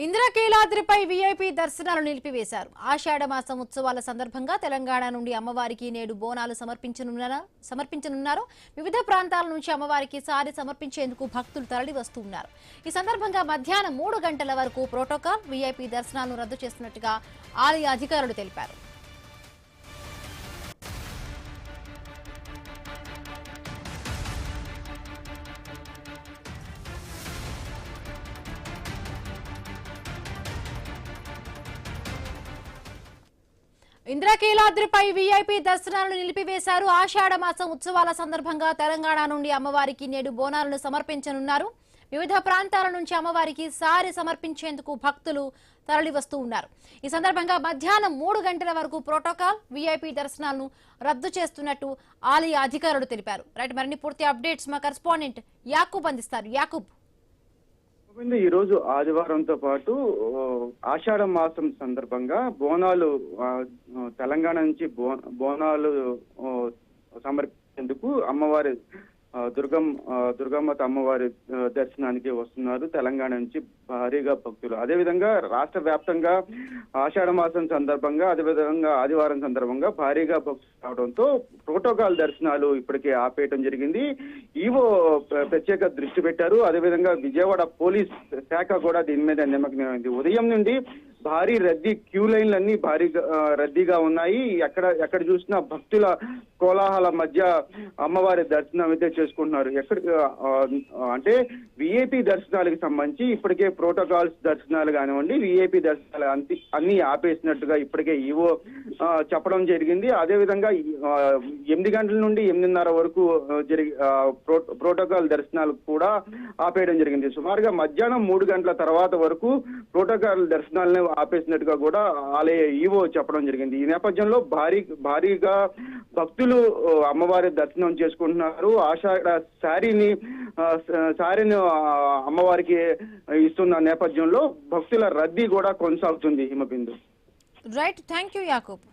ఇంద్రకీలాద్రిపై వీఐపీ దర్శనాలు నిలిపివేశారు. ఆషాఢ మాసం ఉత్సవాల సందర్భంగా తెలంగాణ నుండి అమ్మవారికి నేడు బోనాలు సమర్పించనున్నారు. వివిధ ప్రాంతాల నుంచి అమ్మవారికి సారి సమర్పించేందుకు భక్తులు తరలి వస్తున్నారు. ఈ సందర్భంగా మధ్యాహ్నం 3 గంటల వరకు ప్రోటోకాల్ వీఐపీ దర్శనాలను రద్దు చేస్తున్నట్టుగా ఆలయ అధికారులు తెలిపారు. ఇంద్రకీలాద్రిపై వీఐపీ దర్శనాలను నిలిపివేశారు. ఆషాఢ మాసం ఉత్సవాల సందర్భంగా తెలంగాణ నుండి అమ్మవారికి నేడు బోనాలను సమర్పించనున్నారు. వివిధ ప్రాంతాల నుంచి అమ్మవారికి సారి సమర్పించేందుకు భక్తులు తరలి వస్తూ ఉన్నారు. ఈ సందర్భంగా మధ్యాహ్నం 3 గంటల వరకు ప్రోటోకాల్ వీఐపీ దర్శనాలను రద్దు చేస్తున్నట్టు ఆలయ అధికారులు తెలిపారు. రైట్, మరిన్ని పూర్తి అప్డేట్స్ మా కరెస్పాండెంట్ యాకూబ్ అందిస్తారు. యాకూబ్, ఈ రోజు ఆదివారంతో పాటు ఆషాఢ మాసం సందర్భంగా బోనాలు తెలంగాణ నుంచి బోనాలు సమర్పించేందుకు అమ్మవారి దుర్గమ్మ అమ్మవారి దర్శనానికి వస్తున్నారు తెలంగాణ నుంచి భారీగా భక్తులు. అదేవిధంగా రాష్ట్ర వ్యాప్తంగా ఆషాఢ మాసం సందర్భంగా అదేవిధంగా ఆదివారం సందర్భంగా భారీగా భక్తులు రావడంతో ప్రోటోకాల్ దర్శనాలు ఇప్పటికే ఆపేయడం జరిగింది. ఈవో ప్రత్యేక దృష్టి పెట్టారు. అదేవిధంగా విజయవాడ పోలీస్ శాఖ కూడా దీని మీద నిమగ్నమైంది. ఉదయం నుండి భారీ రద్దీ, క్యూ లైన్లన్నీ భారీగా రద్దీగా ఉన్నాయి. ఎక్కడ చూసినా భక్తుల కోలాహల మధ్య అమ్మవారి దర్శనం అయితే చేసుకుంటున్నారు. అంటే విఐపి దర్శనాలకు సంబంధించి ఇప్పటికే ప్రోటోకాల్స్ దర్శనాలు కానివ్వండి, విఐపి దర్శనాలు అన్ని ఆపేసినట్టుగా ఇప్పటికే ఈవో చెప్పడం జరిగింది. అదేవిధంగా 8 గంటల నుండి 8:30 వరకు ప్రోటోకాల్ దర్శనాలు కూడా ఆపేయడం జరిగింది. సుమారుగా మధ్యాహ్నం 3 గంటల తర్వాత వరకు ప్రోటోకాల్ దర్శనాలను ఆపేసినట్టుగా కూడా ఆలయ ఈవో చెప్పడం జరిగింది. ఈ నేపథ్యంలో భారీగా భక్తులు అమ్మవారి దర్శనం చేసుకుంటున్నారు. ఆషాఢ శారీని అమ్మవారికి ఇస్తున్న నేపథ్యంలో భక్తుల రద్దీ కూడా కొనసాగుతుంది. Himabindu. Right, thank you Yakub.